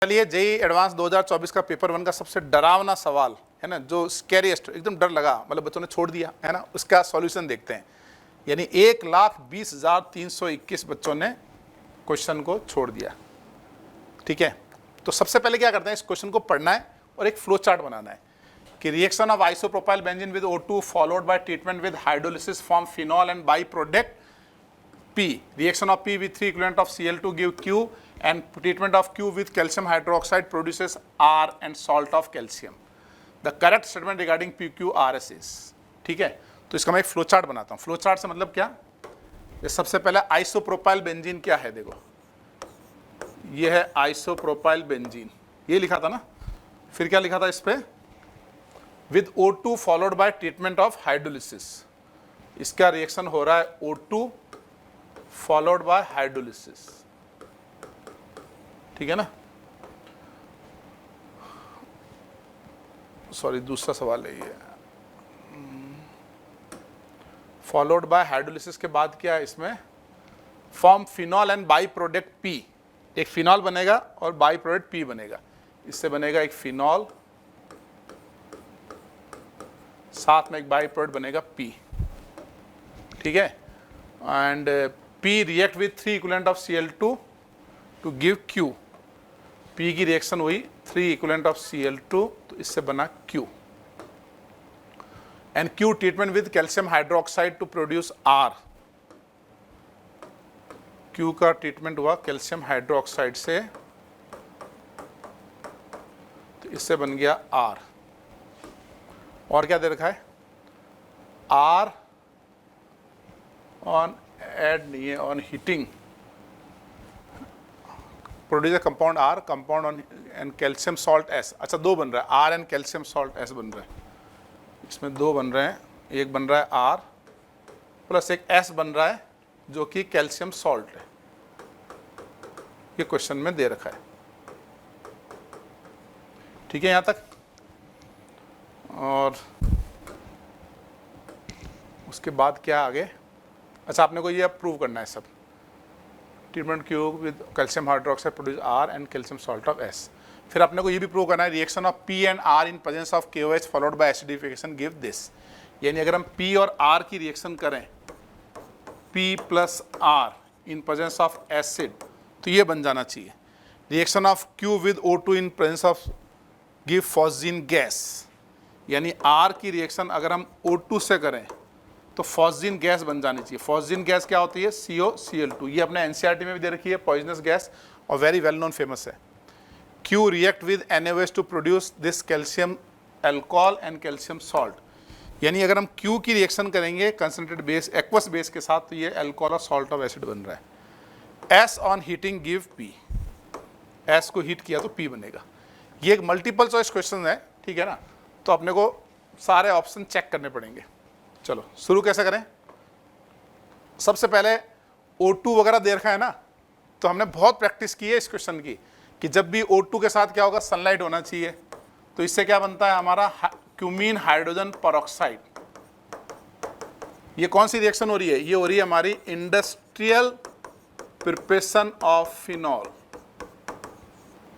चलिए JEE advance 2024 का paper 1 का सबसे डरावना सवाल है ना, जो स्कैरिएस्ट, एकदम डर लगा, मतलब बच्चों ने छोड़ दिया है ना, उसका सॉल्यूशन देखते हैं। यानी 1,20,321 बच्चों ने क्वेश्चन को छोड़ दिया। ठीक है, तो सबसे पहले क्या करते हैं, इस क्वेश्चन को पढ़ना है और एक फ्लो चार्ट बनाना है कि reaction of isopropyl benzene with O2 followed by treatment with hydrolysis form phenol and by product P. Reaction of P with 3 equivalent of Cl2 give Q and treatment of Q with calcium hydroxide produces R and salt of calcium. The correct statement regarding PQRS is. ठीक है, तो इसका मैं एक flow chart बनाता हूँ। Flow chart से मतलब क्या, ये सबसे पहले आइसोप्रोपाइल बेंजीन क्या है, देखो ये है आइसोप्रोपाइल बेंजीन, ये लिखा था ना, फिर क्या लिखा था इस पे, with O2 followed by treatment of hydrolysis. इसका रिएक्शन हो रहा है O2 फॉलोड बाय हाइड्रोलिसिस, ठीक है ना। सॉरी, दूसरा सवाल है ये, फॉलोड बाय हाइड्रोलिसिस के बाद क्या है इसमें, form phenol and by product P. एक फिनॉल बनेगा और बाई प्रोडक्ट पी बनेगा, इससे बनेगा एक फिनॉल, साथ में एक बाई प्रोडक्ट बनेगा पी, ठीक है। And P react with 3 equivalent of Cl2 to give Q. P की रिएक्शन हुई 3 equivalent of Cl2, तो इससे बना Q. And Q treatment with calcium hydroxide to produce R. Q का ट्रीटमेंट हुआ कैल्शियम हाइड्रोक्साइड से, तो इससे बन गया R. और क्या दे रखा है, R ऑन ऐड नहीं है, on heating produce compound R, compound on and calcium salt S। अच्छा, दो बन रहा है, R and calcium salt S बन रहा है, इसमें दो बन रहे हैं, एक बन रहा है R प्लस एक S बन रहा है जो कि कैल्शियम सॉल्ट है। ये क्वेश्चन में दे रखा है, ठीक है यहाँ तक। और उसके बाद क्या आगे, अच्छा आपने को ये प्रूव करना है सब, treatment Q with calcium hydroxide produce R and calcium salt of S। फिर आपने को ये भी प्रूव करना है, reaction of P and R in presence of KOH followed by acidification give this. यानी अगर हम P और R की रिएक्शन करें, P plus R in presence of acid, तो ये बन जाना चाहिए। Reaction of Q with O2 in presence of give phosgene gas. यानी R की रिएक्शन अगर हम O2 से करें तो फॉस्जीन गैस बन जानी चाहिए। फॉस्जीन गैस क्या होती है, COCl2। ये अपने NCERT में भी दे रखी है, पॉइजनस गैस, और वेरी वेल नोन फेमस है। Q react with NaOH to produce this calcium alcohol and calcium salt. यानी अगर हम Q की रिएक्शन करेंगे कंसनट्रेटेड बेस एक्वस बेस के साथ, तो ये अल्कोहल और सॉल्ट ऑफ एसिड बन रहा है। S on heating give P, S को हीट किया तो P बनेगा। ये एक मल्टीपल चॉइस क्वेश्चन है, ठीक है ना, तो अपने को सारे ऑप्शन चेक करने पड़ेंगे। चलो शुरू कैसे करें, सबसे पहले O2 वगैरह दे रखा है ना, तो हमने बहुत प्रैक्टिस की है इस क्वेश्चन की कि जब भी O2 के साथ क्या होगा, सनलाइट होना चाहिए, तो इससे क्या बनता है हमारा क्यूमीन हाइड्रोजन परऑक्साइड। ये कौन सी रिएक्शन हो रही है, ये हो रही है हमारी industrial preparation of phenol.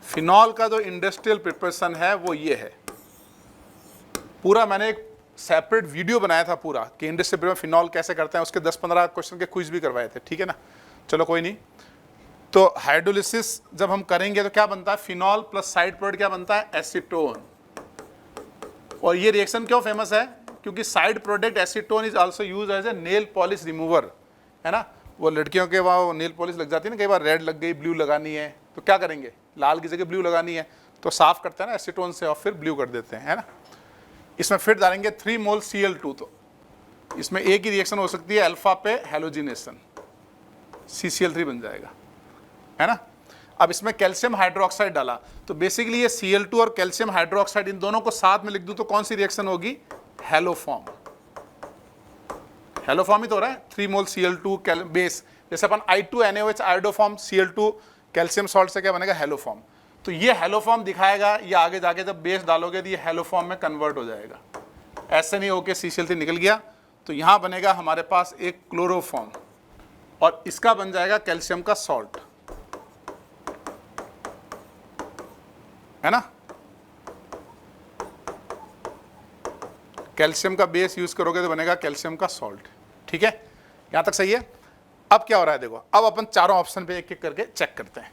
Phenol का जो इंडस्ट्रियल प्रिपरेशन है वो ये है। पूरा मैंने एक सेपरेट वीडियो बनाया था पूरा कि इंडस्ट्री में फिनॉल कैसे करते हैं, उसके 10-15 क्वेश्चन के क्विज भी करवाए थे, ठीक है ना। चलो कोई नहीं, तो हाइड्रोलिसिस जब हम करेंगे तो क्या बनता है, फिनॉल प्लस साइड प्रोडक्ट क्या बनता है, एसीटोन। और ये रिएक्शन क्यों फेमस है, क्योंकि side product acetone is also use as a nail polish remover, है ना। वो लड़कियों के वहाँ नेल पॉलिश लग जाती है ना, कई बार रेड लग गई, ब्लू लगानी है, तो क्या करेंगे, लाल की जगह ब्लू लगानी है, तो साफ करते हैं ना एसीटोन से और फिर ब्लू कर देते हैं, है ना। इसमें फिर डालेंगे 3 मोल Cl2, तो इसमें एक ही रिएक्शन हो सकती है, अल्फा पे हेलोजिनेशन, CCl3 बन जाएगा, है ना। अब इसमें कैल्शियम हाइड्रोक्साइड डाला, तो बेसिकली ये Cl2 और कैल्शियम हाइड्रोक्साइड इन दोनों को साथ में लिख दूं तो कौन सी रिएक्शन होगी, हेलोफॉर्म। हेलोफॉर्म ही तो हो रहा है, 3 मोल Cl2 बेस, जैसे अपन I2NaOH iodoform, Cl2 calcium salt से क्या बनेगा, हेलोफॉर्म। तो ये हेलोफॉर्म दिखाएगा, ये आगे जाके जब बेस डालोगे तो ये हेलोफॉर्म में कन्वर्ट हो जाएगा। ऐसे नहीं होके CCl3 निकल गया, तो यहाँ बनेगा हमारे पास एक क्लोरोफॉर्म, और इसका बन जाएगा कैल्शियम का सॉल्ट। है ना, कैल्शियम का बेस यूज करोगे तो बनेगा कैल्शियम का सॉल्ट। ठीक है, यहां तक सही है। अब क्या हो रहा है देखो, अब अपन चारों ऑप्शन पे एक एक करके चेक करते हैं,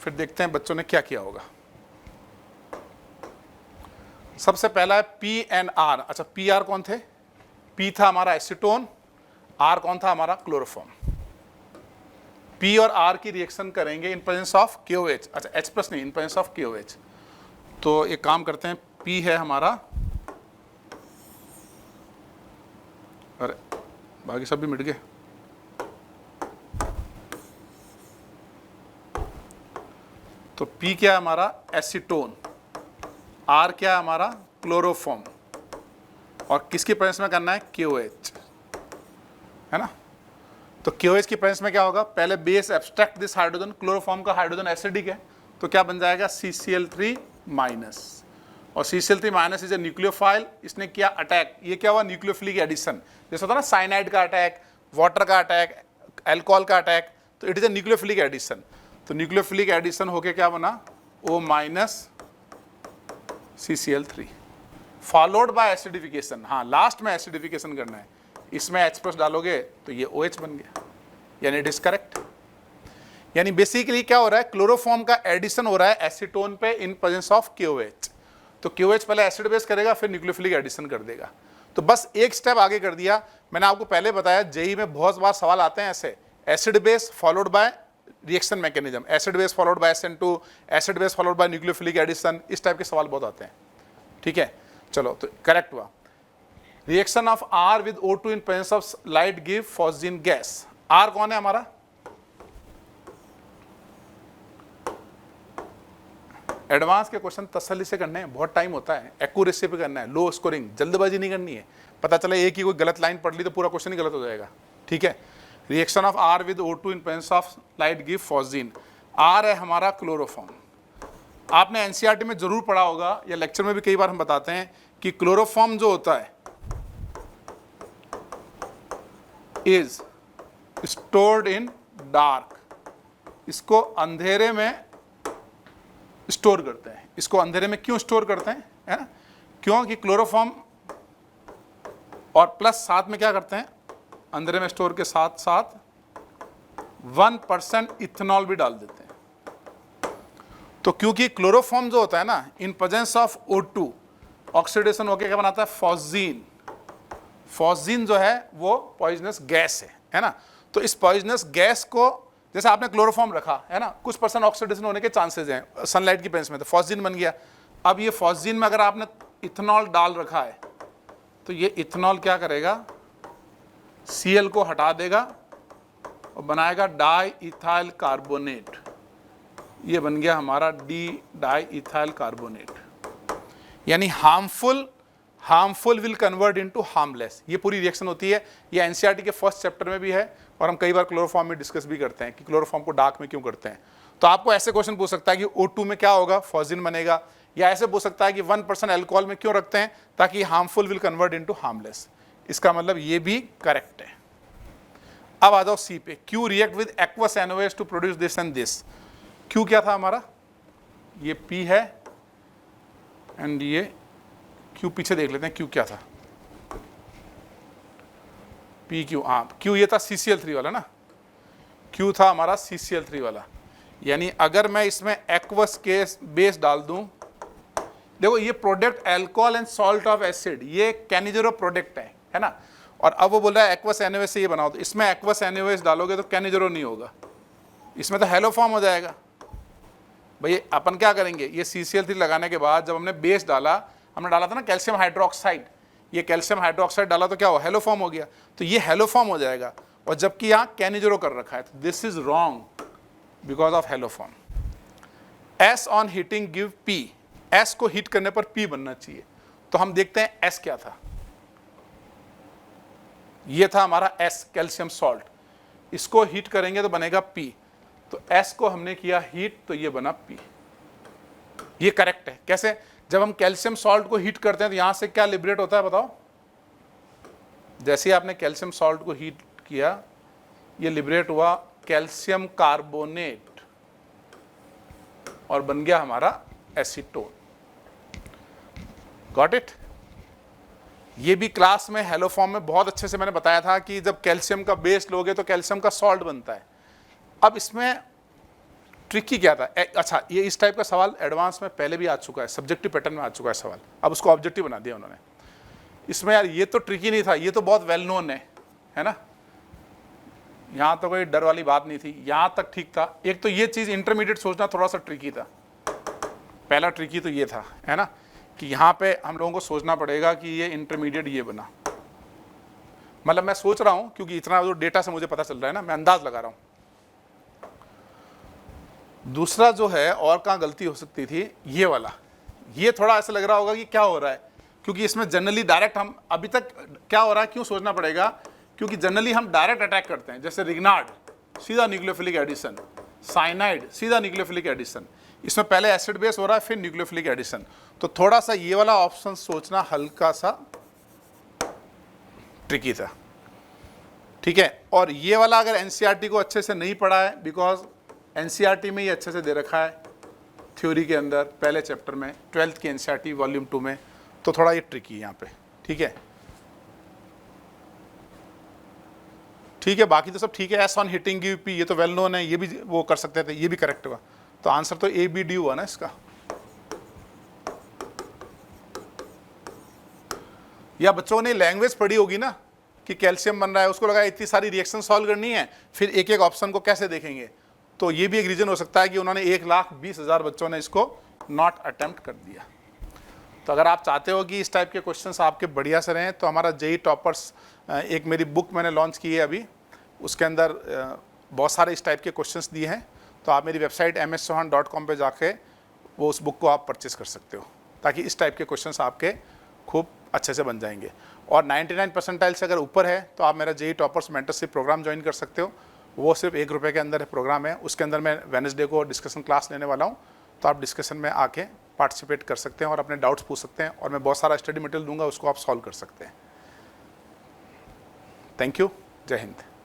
फिर देखते हैं बच्चों ने क्या किया होगा। सबसे पहला है पी एंड आर। अच्छा, पी आर कौन थे? पी था हमारा एसीटोन, आर कौन था हमारा? क्लोरोफॉर्म। पी और आर की रिएक्शन करेंगे इन प्रेजेंस ऑफ KOH। अच्छा, H प्लस नहीं, इन प्रेजेंस ऑफ KOH। तो एक काम करते हैं, पी है हमारा, अरे बाकी सब भी मिट गए। तो पी क्या है हमारा? एसीटोन। आर क्या है हमारा? क्लोरोफॉर्म। और किसकी प्रेजेंस में करना है? KOH, है ना। तो KOH की प्रेजेंस में क्या होगा? पहले base abstract this hydrogen, chloroform का हाइड्रोजन एसिडिक है, तो क्या बन जाएगा? CCl3 minus. और CCl3 minus is a nucleophile. इसने किया अटैक, ये क्या हुआ? Nucleophilic addition. जैसे होता है ना साइनाइड का अटैक, वाटर का अटैक, अल्कोहल का अटैक, तो it is a nucleophilic addition. तो न्यूक्लियोफिलिक एडिशन होके क्या बना? O minus CCl3 followed by acidification. हाँ, लास्ट में एसिडिफिकेशन करना है, इसमें H प्लस डालोगे तो ये OH बन गया, यानी इट इज करेक्ट। यानी बेसिकली क्या हो रहा है? क्लोरोफॉर्म का एडिशन हो रहा है एसीटोन पे इन प्रेजेंस ऑफ KOH। तो KOH पहले एसिड बेस करेगा, फिर न्यूक्लियोफिलिक एडिशन कर देगा। तो बस एक स्टेप आगे कर दिया। मैंने आपको पहले बताया जेई में बहुत बार सवाल आते हैं ऐसे, acid base followed by reaction mechanism, acid base followed by SN2, acid base followed by nucleophilic addition, इस टाइप के सवाल बहुत आते हैं। ठीक है, चलो तो करेक्ट हुआ। Reaction of R with O2 in presence of light give phosgene gas. R कौन है हमारा? एडवांस के क्वेश्चन तसल्ली से करने हैं, बहुत टाइम होता है, एक्यूरेसी पे करना है, लो स्कोरिंग, जल्दबाजी नहीं करनी है। पता चला एक ही कोई गलत लाइन पढ़ ली तो पूरा क्वेश्चन ही गलत हो जाएगा। ठीक है, reaction of R with O2 in presence of light give phosgene. R है हमारा क्लोरोफॉर्म। आपने NCERT में जरूर पढ़ा होगा, या लेक्चर में भी कई बार हम बताते हैं कि क्लोरोफॉर्म जो होता है इज स्टोर्ड इन डार्क। इसको अंधेरे में स्टोर करते हैं। इसको अंधेरे में क्यों स्टोर करते हैं? है ना, क्योंकि क्लोरोफॉर्म और प्लस साथ में क्या करते हैं? अंधेरे में स्टोर के साथ साथ 1% इथेनॉल भी डाल देते हैं। तो क्योंकि क्लोरोफॉर्म जो होता है ना, in presence of O2 oxidation होकर क्या बनाता है? फॉस्जीन। फॉस्जीन जो है वो पॉइजनस गैस है ना। तो इस पॉइजनस गैस को, जैसे आपने क्लोरोफॉर्म रखा है ना, कुछ % ऑक्सीडेशन होने के चांसेस हैं सनलाइट की प्रेजेंस में, तो फॉस्जीन बन गया। अब ये फॉस्जीन में अगर आपने इथेनॉल डाल रखा है तो ये इथेनॉल क्या करेगा? Cl को हटा देगा और बनाएगा डाई इथाइल कार्बोनेट। ये बन गया हमारा डाई इथाइल कार्बोनेट। यानी harmful will convert into harmless. ये पूरी रिएक्शन होती है। ये NCERT के फर्स्ट चैप्टर में भी है, और हम कई बार क्लोरोफॉर्म में डिस्कस भी करते हैं कि क्लोरोफॉर्म को डार्क में क्यों करते हैं। तो आपको ऐसे क्वेश्चन पूछ सकता है कि O2 में क्या होगा? फॉस्जीन बनेगा। या ऐसे पूछ सकता है कि 1% अल्कोहल में क्यों रखते हैं? ताकि harmful will convert into harmless. इसका मतलब ये भी करेक्ट है। अब आ जाओ C पे, Q react with aqueous NOH to produce this and this. Q क्या था हमारा? ये P है, एंड ये Q पीछे देख लेते हैं Q क्या था। PQ, हाँ Q ये था CCl3 वाला ना, Q था हमारा CCl3 वाला। यानी अगर मैं इसमें एक्वस के बेस डाल दूं, देखो ये product alcohol and salt of acid, ये कैनिजेरो प्रोडक्ट है ना। और अब वो बोल रहा है एक्वस NaOH से ये बनाओ, तो इसमें एक्वस NaOH डालोगे तो कैनिजेरो नहीं होगा, इसमें तो हेलो फॉर्म हो जाएगा। भाई अपन क्या करेंगे? ये CCl3 लगाने के बाद जब हमने बेस डाला, हमने डाला था ना कैल्शियम हाइड्रोक्साइड, ये कैल्शियम हाइड्रोक्साइड डाला तो क्या हुआ? हेलो फॉर्म हो गया। तो ये हेलो फॉर्म हो जाएगा, और जबकि यहाँ कैनिजेरो कर रखा है, तो this is wrong because of hello form. S on heating give P। S को हीट करने पर P बनना चाहिए। तो हम देखते हैं S क्या था। ये था हमारा S, कैल्शियम सॉल्ट। इसको हीट करेंगे तो बनेगा P। तो S को हमने किया हीट, तो ये बना P। ये करेक्ट है। कैसे? जब हम कैल्शियम सॉल्ट को हीट करते हैं तो यहां से क्या लिबरेट होता है बताओ? जैसे ही आपने कैल्शियम सॉल्ट को हीट किया, ये लिबरेट हुआ कैल्शियम कार्बोनेट और बन गया हमारा एसीटोन। Got it? ये भी क्लास में हेलो फॉर्म में बहुत अच्छे से मैंने बताया था कि जब कैल्शियम का बेस लोगे तो कैल्शियम का सॉल्ट बनता है। अब इसमें ट्रिकी क्या था? अच्छा, ये इस टाइप का सवाल एडवांस में पहले भी आ चुका है, सब्जेक्टिव पैटर्न में आ चुका है सवाल, अब उसको ऑब्जेक्टिव बना दिया उन्होंने। इसमें यार ये तो ट्रिकी नहीं था, ये तो बहुत वेल नोन है ना, यहाँ तो कोई डर वाली बात नहीं थी, यहाँ तक ठीक था। एक तो ये चीज़ इंटरमीडिएट सोचना थोड़ा सा ट्रिकी था, पहला ट्रिकी तो ये था, है ना, कि यहाँ पे हम लोगों को सोचना पड़ेगा कि ये इंटरमीडिएट ये बना, मतलब मैं सोच रहा हूँ क्योंकि इतना जो डेटा से मुझे पता चल रहा है ना, मैं अंदाज लगा रहा हूँ। दूसरा जो है और कहाँ गलती हो सकती थी, ये वाला, ये थोड़ा ऐसा लग रहा होगा कि क्या हो रहा है, क्योंकि इसमें जनरली डायरेक्ट हम अभी तक क्या हो रहा है, क्यों सोचना पड़ेगा, क्योंकि जनरली हम डायरेक्ट अटैक करते हैं, जैसे रिग्नार्ड सीधा न्यूक्लियोफिलिक एडिशन, साइनाइड सीधा न्यूक्लियोफिलिक एडिशन, इसमें पहले एसिड बेस हो रहा है फिर न्यूक्लियोफिलिक एडिशन, तो थोड़ा सा ये वाला ऑप्शन सोचना हल्का सा ट्रिकी था, ठीक है। और ये वाला अगर एनसीईआरटी को अच्छे से नहीं पढ़ा है, बिकॉज एनसीईआरटी में ये अच्छे से दे रखा है थ्योरी के अंदर पहले चैप्टर में, 12th की एनसीईआरटी वॉल्यूम 2 में, तो थोड़ा ये ट्रिकी है यहाँ पे, ठीक है। ठीक है, बाकी तो सब ठीक है। एस ऑन हिटिंग यूपी, ये तो वेल नोन है, ये भी वो कर सकते थे, ये भी करेक्ट हुआ, तो आंसर तो ए बी डी हुआ ना इसका। या बच्चों ने लैंग्वेज पढ़ी होगी ना कि कैल्शियम बन रहा है, उसको लगा इतनी सारी रिएक्शन सॉल्व करनी है, फिर एक एक ऑप्शन को कैसे देखेंगे, तो ये भी एक रीजन हो सकता है कि उन्होंने 1,20,000 बच्चों ने इसको नॉट अटेम्प्ट कर दिया। तो अगर आप चाहते हो कि इस टाइप के क्वेश्चंस आपके बढ़िया से रहें, तो हमारा जेई टॉपर्स एक मेरी बुक मैंने लॉन्च की है अभी, उसके अंदर बहुत सारे इस टाइप के क्वेश्चंस दिए हैं, तो आप मेरी वेबसाइट mschauhan.com पे जाके वो उस बुक को आप परचेस कर सकते हो, ताकि इस टाइप के क्वेश्चंस आपके खूब अच्छे से बन जाएंगे। और 99 परसेंटाइल से अगर ऊपर है तो आप मेरा JEE toppers mentorship programme join कर सकते हो, वो सिर्फ ₹1 के अंदर प्रोग्राम है, उसके अंदर मैं वेडनेसडे को डिस्कशन क्लास लेने वाला हूँ, तो आप डिस्कशन में आके पार्टिसिपेट कर सकते हैं और अपने डाउट्स पूछ सकते हैं, और मैं बहुत सारा स्टडी मटेरियल दूंगा, उसको आप सॉल्व कर सकते हैं। थैंक यू, जय हिंद।